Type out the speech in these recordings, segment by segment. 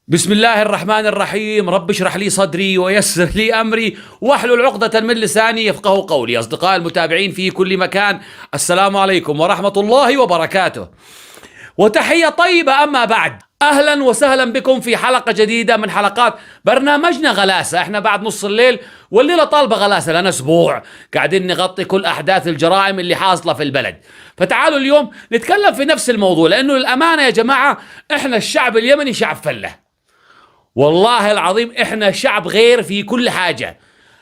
بسم الله الرحمن الرحيم. رب اشرح لي صدري ويسر لي أمري واحلل عقدة من لساني يفقه قولي. أصدقاء المتابعين في كل مكان، السلام عليكم ورحمة الله وبركاته، وتحية طيبة. أما بعد، أهلا وسهلا بكم في حلقة جديدة من حلقات برنامجنا غلاسة. احنا بعد نص الليل والليلة طالبة غلاسة، لنا أسبوع قاعدين نغطي كل أحداث الجرائم اللي حاصلة في البلد. فتعالوا اليوم نتكلم في نفس الموضوع، لأنه للأمانة يا جماعة احنا الشعب اليمني شعب فلة، والله العظيم احنا شعب غير في كل حاجة،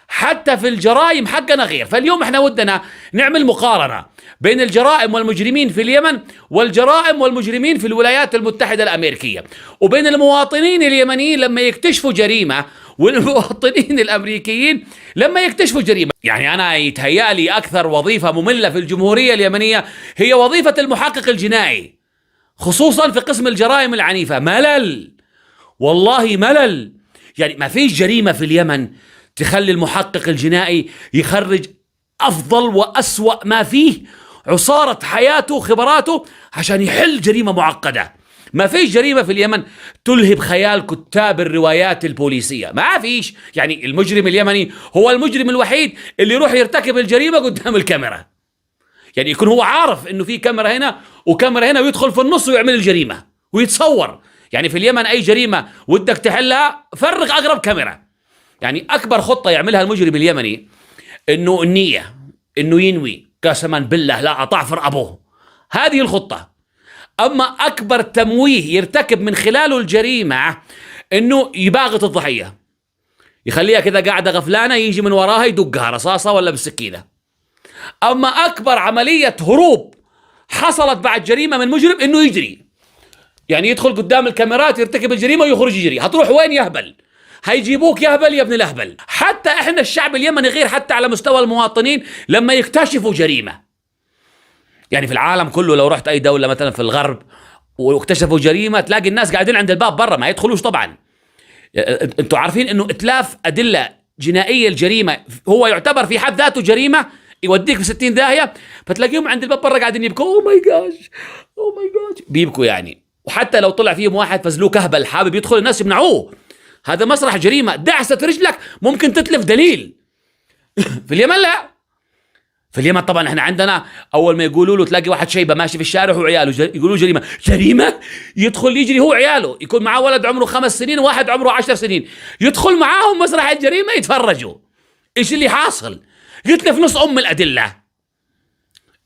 حتى في الجرائم حقنا غير. فاليوم احنا ودنا نعمل مقارنة بين الجرائم والمجرمين في اليمن والجرائم والمجرمين في الولايات المتحدة الأمريكية، وبين المواطنين اليمنيين لما يكتشفوا جريمة والمواطنين الأمريكيين لما يكتشفوا جريمة. يعني أنا يتهيألي أكثر وظيفة مملة في الجمهورية اليمنية هي وظيفة المحقق الجنائي، خصوصا في قسم الجرائم العنيفة. ملل، والله ملل. يعني ما فيش جريمة في اليمن تخلي المحقق الجنائي يخرج أفضل وأسوأ ما فيه، عصارة حياته وخبراته، عشان يحل جريمة معقدة. ما فيش جريمة في اليمن تلهب خيال كتاب الروايات البوليسية، ما فيش. يعني المجرم اليمني هو المجرم الوحيد اللي يروح يرتكب الجريمة قدام الكاميرا، يعني يكون هو عارف انه في كاميرا هنا وكاميرا هنا، ويدخل في النص ويعمل الجريمة ويتصور. يعني في اليمن أي جريمة ودك تحلها فرغ أقرب كاميرا. يعني أكبر خطة يعملها المجرم اليمني إنه النية، إنه ينوي قسما بالله لا أطعفر أبوه، هذه الخطة. أما أكبر تمويه يرتكب من خلاله الجريمة إنه يباغت الضحية، يخليها كذا قاعدة غفلانة، يجي من وراها يدقها رصاصة ولا بالسكينة. أما أكبر عملية هروب حصلت بعد جريمة من مجرم إنه يجري، يعني يدخل قدام الكاميرات يرتكب الجريمة ويخرج يجري. هتروح وين يهبل؟ هيجيبوك يهبل يا ابن الأهبل. حتى احنا الشعب اليمني غير، حتى على مستوى المواطنين لما يكتشفوا جريمة. يعني في العالم كله لو رحت أي دولة مثلا في الغرب واكتشفوا جريمة، تلاقي الناس قاعدين عند الباب برا، ما يدخلوش طبعا. انتوا عارفين انه اتلاف أدلة جنائية الجريمة هو يعتبر في حد ذاته جريمة، يوديك في 60 داهية. فتلاقيهم عند الباب برا قاعدين يبكوا، اوه ماي جاش اوه ماي جاش، بيبكوا يعني. وحتى لو طلع فيهم واحد فزلوه كهبل حابب يدخل، الناس يمنعوه، هذا مسرح جريمة، دعسة رجلك ممكن تتلف دليل. في اليمن لا. في اليمن طبعا احنا عندنا اول ما يقولوا له تلاقي واحد شيبه ماشي في الشارع هو عياله، يقولوا جريمة يدخل يجري هو عياله، يكون معاه ولد عمره 5 سنين وواحد عمره 10 سنين، يدخل معاهم مسرح الجريمة يتفرجوا ايش اللي حاصل، يتلف نص الأدلة،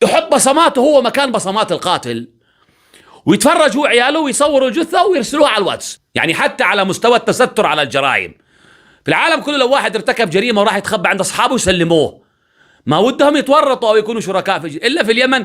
يحط بصماته هو مكان بصمات القاتل، ويتفرج هو عياله ويصوروا الجثة ويرسلوها على الواتس. يعني حتى على مستوى التستر على الجرائم في العالم كله، لو واحد ارتكب جريمة وراح يتخبى عند أصحابه يسلموه، ما ودهم يتورطوا أو يكونوا شركاء في إلا في اليمن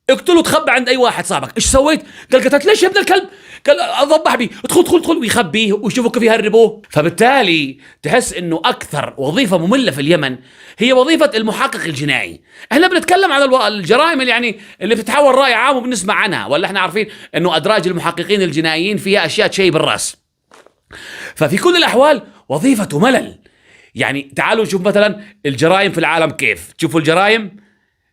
اقتلوا تخبى عند أي واحد صاحبك. إيش سويت؟ قال قتلت ليش يا ابن الكلب؟ قال أضبح بيه، ادخل ويخبيه ويشوفوا كيف يهربوه. فبالتالي تحس إنه أكثر وظيفة مملة في اليمن هي وظيفة المحقق الجنائي. احنا بنتكلم عن الجرائم اللي يعني اللي بتتحول رأي عام وبنسمع عنها، ولا احنا عارفين إنه أدراج المحققين الجنائيين فيها أشياء تشيب الرأس. ففي كل الأحوال وظيفة ملل. يعني تعالوا نشوف مثلا الجرائم في العالم كيف. تشوفوا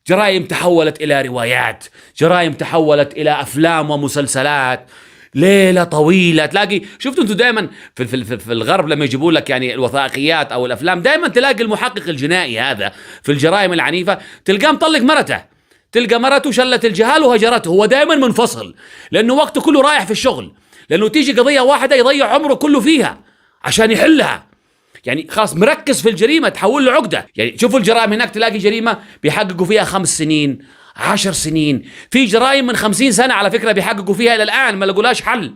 جرائم تحولت إلى روايات، جرائم تحولت إلى أفلام ومسلسلات، ليلة طويلة. تلاقي شفتوا انتوا دائما في الغرب لما يجيبوا لك يعني الوثائقيات أو الأفلام، دائما تلاقي المحقق الجنائي هذا في الجرائم العنيفة تلقاه مطلق مرته، تلقى مرته شلت الجهال وهجرته، هو دائما منفصل لأنه وقته كله رايح في الشغل، لأنه تيجي قضية واحدة يضيع عمره كله فيها عشان يحلها. يعني خلاص مركز في الجريمة تحول له عقدة. يعني شوفوا الجرائم هناك، تلاقي جريمة بيحققوا فيها 5 سنين 10 سنين، في جرائم من 50 سنة على فكرة بيحققوا فيها إلى الآن ما لقولاش حل.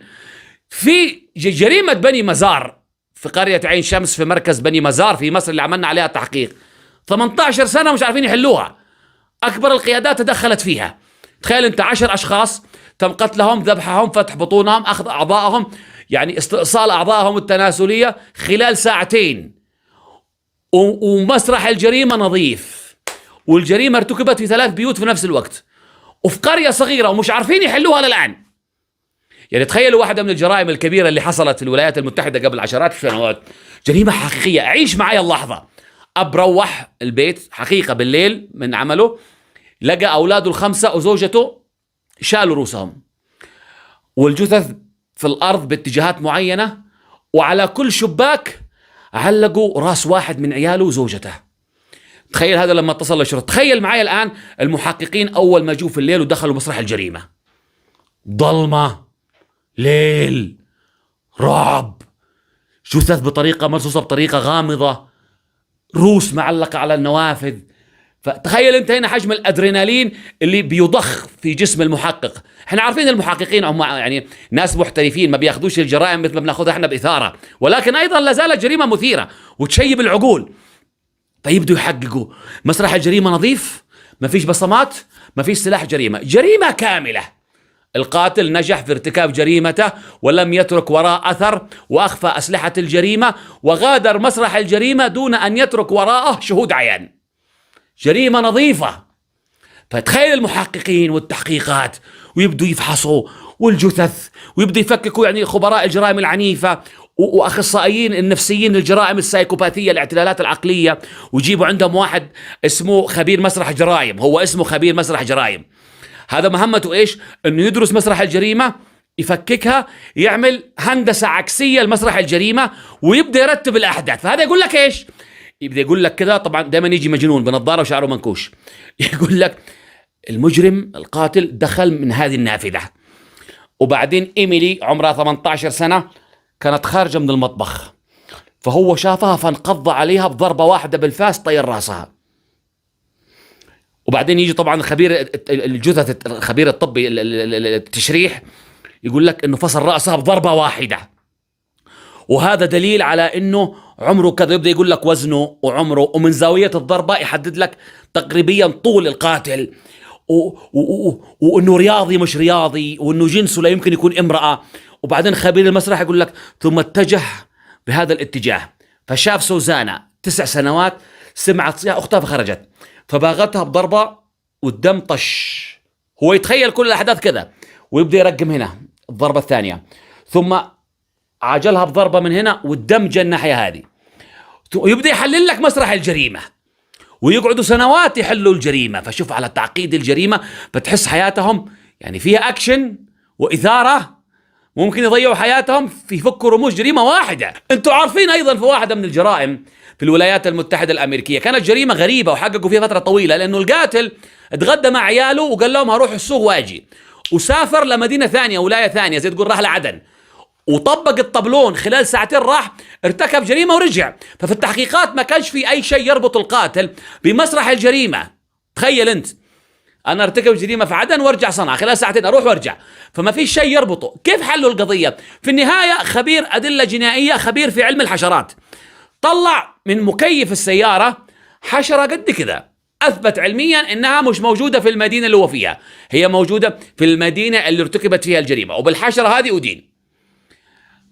في جريمة بني مزار في قرية عين شمس في مركز بني مزار في مصر اللي عملنا عليها تحقيق، 18 سنة مش عارفين يحلوها، أكبر القيادات تدخلت فيها. تخيل أنت 10 أشخاص تم قتلهم، ذبحهم، فتح بطونهم، أخذ أعضائهم، يعني استئصال أعضائهم التناسلية خلال 2 ساعتين، ومسرح الجريمة نظيف، والجريمة ارتكبت في 3 بيوت في نفس الوقت وفي قرية صغيرة ومش عارفين يحلوها للآن. يعني تخيلوا واحدة من الجرائم الكبيرة اللي حصلت في الولايات المتحدة قبل عشرات السنوات، جريمة حقيقية. أعيش معي اللحظة، أب روح البيت حقيقة بالليل من عمله، لقى أولاده ال5 وزوجته شالوا رؤوسهم والجثث في الأرض باتجاهات معينة، وعلى كل شباك علقوا راس واحد من عياله وزوجته. تخيل هذا لما اتصل للشرطة. تخيل معي الآن المحققين أول ما جو في الليل ودخلوا مسرح الجريمة، ضلمة، ليل، رعب، جثث بطريقة مرصوصة بطريقة غامضة، روس معلقة على النوافذ. فتخيل انت هنا حجم الادرينالين اللي بيضخ في جسم المحقق. احنا عارفين المحققين هم يعني ناس محترفين، ما بياخذوش الجرائم مثل ما بناخذها احنا بإثارة، ولكن ايضا لا زالت جريمة مثيرة وتشيب العقول. فيبدوا يحققوا. مسرح الجريمة نظيف، ما فيش بصمات، ما فيش سلاح جريمة، جريمة كاملة. القاتل نجح في ارتكاب جريمته ولم يترك وراء أثر، وأخفى أسلحة الجريمة وغادر مسرح الجريمة دون أن يترك وراءه شهود عيان. جريمة نظيفة. فتخيل المحققين والتحقيقات ويبدوا يفحصوا والجثث ويبدوا يفككوا، يعني خبراء الجرائم العنيفة واخصائيين النفسيين للجرائم السايكوباثيه، الاعتلالات العقليه، ويجيبوا عندهم واحد اسمه خبير مسرح جرائم. هو اسمه خبير مسرح جرائم. هذا مهمته ايش؟ انه يدرس مسرح الجريمه، يفككها، يعمل هندسه عكسيه لمسرح الجريمه، ويبدا يرتب الاحداث. فهذا يقول لك ايش؟ يبدا يقول لك كذا. طبعا دائما يجي مجنون بنظاره وشعره منكوش يقول لك المجرم القاتل دخل من هذه النافذه، وبعدين إيميلي عمرها 18 سنة كانت خارجة من المطبخ، فهو شافها فانقض عليها بضربة واحدة بالفاس، طير راسها. وبعدين يجي طبعا خبير الجثث، خبير الطبي التشريح، يقول لك انه فصل راسها بضربة واحدة، وهذا دليل على انه عمره كذا. يبدا يقول لك وزنه وعمره، ومن زاوية الضربة يحدد لك تقريبا طول القاتل، وانه رياضي مش رياضي، وانه جنسه لا يمكن يكون امرأة. وبعدين خبير المسرح يقول لك ثم اتجه بهذا الاتجاه فشاف سوزانا 9 سنوات، سمعت صياح اختها فخرجت، فباغتها بضربة والدم طش. هو يتخيل كل الاحداث كذا، ويبدا يرقم هنا الضربة الثانية، ثم عاجلها بضربة من هنا والدم جاء الناحية هذه، ويبدا يحلل لك مسرح الجريمة، ويقعدوا سنوات يحلوا الجريمة. فشوف على تعقيد الجريمة، بتحس حياتهم يعني فيها أكشن وإثارة، ممكن يضيعوا حياتهم في فك رموز جريمة واحدة. انتوا عارفين أيضا في واحدة من الجرائم في الولايات المتحدة الأمريكية كانت جريمة غريبة وحققوا فيها فترة طويلة، لأنه القاتل اتغدى مع عياله وقال لهم هروح السوق واجي، وسافر لمدينة ثانية، ولاية ثانية، زي تقول راح لعدن، وطبق الطبلون خلال ساعتين، راح ارتكب جريمة ورجع. ففي التحقيقات ما كانش في أي شيء يربط القاتل بمسرح الجريمة. تخيل أنت، أنا ارتكب جريمة في عدن وارجع صنعاء خلال ساعتين، أروح وارجع، فما في شيء يربطه. كيف حلوا القضية؟ في النهاية خبير أدلة جنائية، خبير في علم الحشرات، طلع من مكيف السيارة حشرة قد كذا، أثبت علميا أنها مش موجودة في المدينة اللي هو فيها، هي موجودة في المدينة اللي ارتكبت فيها الجريمة، وبالحشرة هذه أدين.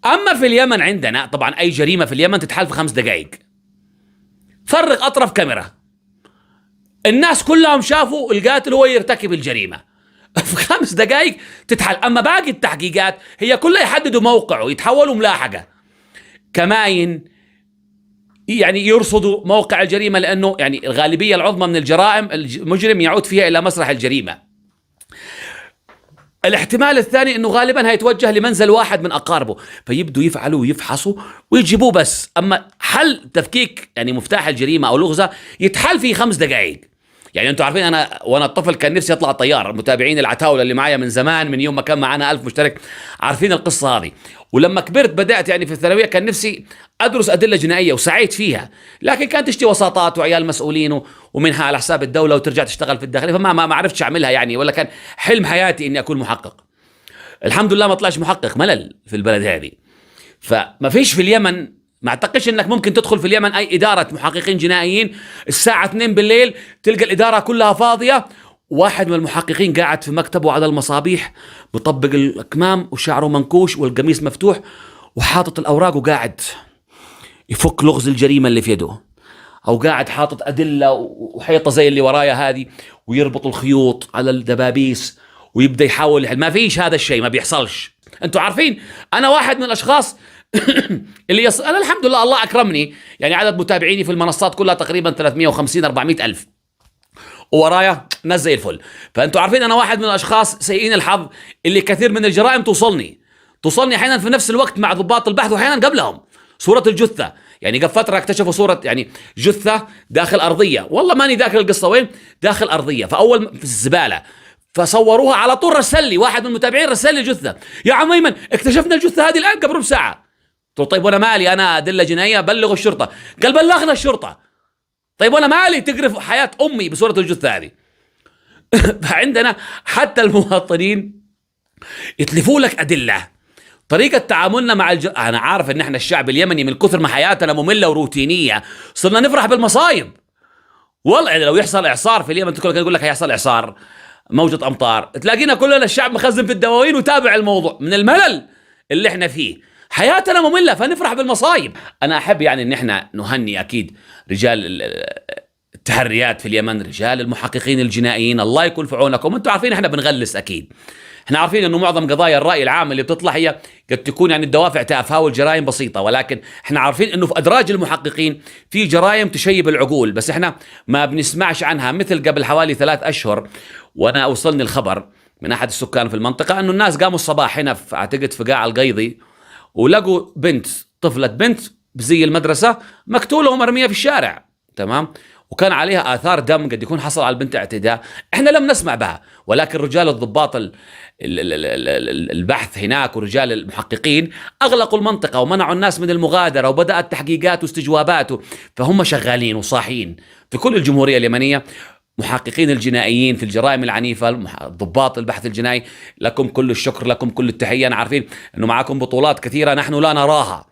أما في اليمن عندنا طبعا أي جريمة في اليمن تتحل في 5 دقائق. فرق أطرف كاميرا، الناس كلهم شافوا القاتل هو يرتكب الجريمة في 5 دقائق تتحل. أما باقي التحقيقات هي كلها يحددوا موقعه، يتحولوا ملاحقة، كماين، يعني يرصدوا موقع الجريمة، لأنه يعني الغالبية العظمى من الجرائم المجرم يعود فيها إلى مسرح الجريمة. الاحتمال الثاني انه غالبا هيتوجه لمنزل واحد من اقاربه، فيبدوا يفعلوا ويفحصوا ويجيبوه بس. اما حل تفكيك يعني مفتاح الجريمه او لغزه يتحل في 5 دقائق. يعني انتم عارفين انا وانا طفل كان نفسي اطلع طيار، المتابعين العتاوله اللي معايا من زمان، من يوم ما كان معنا 1000 مشترك، عارفين القصه هذه. ولما كبرت بدات يعني في الثانويه كان نفسي ادرس ادله جنائيه وسعيت فيها، لكن كانت تشتي وساطات وعيال مسؤولين ومنها على حساب الدوله وترجع تشتغل في الداخليه، فما ما عرفتش اعملها يعني، ولا كان حلم حياتي اني اكون محقق. الحمد لله ما طلعش محقق، ملل في البلد هذه. فما فيش في اليمن، ما اعتقدش انك ممكن تدخل في اليمن اي اداره محققين جنائيين الساعه 2 بالليل تلقى الاداره كلها فاضيه، واحد من المحققين قاعد في مكتبه على المصابيح بطبق الاكمام وشعره منكوش والقميص مفتوح وحاطط الاوراق وقاعد يفك لغز الجريمه اللي في يده، او قاعد حاطط ادله وحيطه زي اللي ورايا هذه ويربط الخيوط على الدبابيس ويبدا يحاول. ما فيش هذا الشيء، ما بيحصلش. انتوا عارفين انا واحد من الاشخاص اللي انا الحمد لله الله اكرمني، يعني عدد متابعيني في المنصات كلها تقريبا 350 400 الف، وورايا ناس زي الفل. فانتوا عارفين انا واحد من الاشخاص سيئين الحظ اللي كثير من الجرائم توصلني احيانا في نفس الوقت مع ضباط البحث واحيانا قبلهم صورة الجثة. يعني قبل فترة اكتشفوا صورة يعني جثة داخل أرضية، والله ماني ذاكر القصة وين، داخل أرضية، فأول في الزبالة فصوروها على طول. رسل لي واحد من المتابعين، رسل لي جثة، يا عم أيمن اكتشفنا الجثة هذه الآن قبل ربع ساعة. قلت طيب وانا مالي، انا ادله جنائيه، بلغوا الشرطه. قال بلغنا الشرطه. طيب وانا مالي تقرف حياه امي بصوره الجثه هذه. فعندنا حتى المواطنين يتلفوا لك ادله. طريقه تعاملنا مع انا عارف ان احنا الشعب اليمني من كثر ما حياتنا ممله وروتينيه صرنا نفرح بالمصايب. والله لو يحصل اعصار في اليمن يقول لك هيحصل اعصار، موجه امطار، تلاقينا كلنا الشعب مخزن في الدواوين وتابع الموضوع من الملل اللي احنا فيه. حياتنا مملة فنفرح بالمصايب. أنا أحب يعني أن احنا نهني أكيد رجال التحريات في اليمن، رجال المحققين الجنائيين، الله يكون في عونكم. أنتم عارفين احنا بنغلس أكيد، احنا عارفين أنه معظم قضايا الرأي العام اللي بتطلع هي قد تكون يعني الدوافع تافهة والجرائم بسيطة، ولكن احنا عارفين أنه في أدراج المحققين في جرائم تشيب العقول، بس احنا ما بنسمعش عنها. مثل قبل حوالي 3 أشهر وأنا أوصلني الخبر من أحد السكان في المنطقة أنه الناس قاموا الصباح هنا أعتقد في قاع القيضي ولقوا بنت، طفلة بنت بزي المدرسة مقتولة ومرمية في الشارع، تمام، وكان عليها آثار دم، قد يكون حصل على البنت اعتداء. احنا لم نسمع بها، ولكن رجال الضباط البحث هناك ورجال المحققين أغلقوا المنطقة ومنعوا الناس من المغادرة، وبدأت تحقيقات واستجوابات، فهم شغالين وصاحين في كل الجمهورية اليمنية. محققين الجنائيين في الجرائم العنيفة، ضباط البحث الجنائي، لكم كل الشكر، لكم كل التحية. أنا عارفين أنه معكم بطولات كثيرة نحن لا نراها،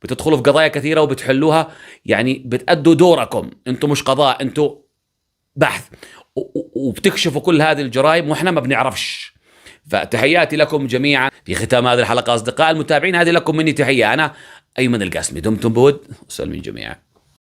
بتدخلوا في قضايا كثيرة وبتحلوها، يعني بتأدوا دوركم. أنتم مش قضاء، أنتم بحث، وبتكشفوا كل هذه الجرائم وإحنا ما بنعرفش. فتحياتي لكم جميعا في ختام هذه الحلقة. أصدقاء المتابعين، هذه لكم مني تحية. أنا أيمن القاسمي، دمتم بود وسلمين جميعا.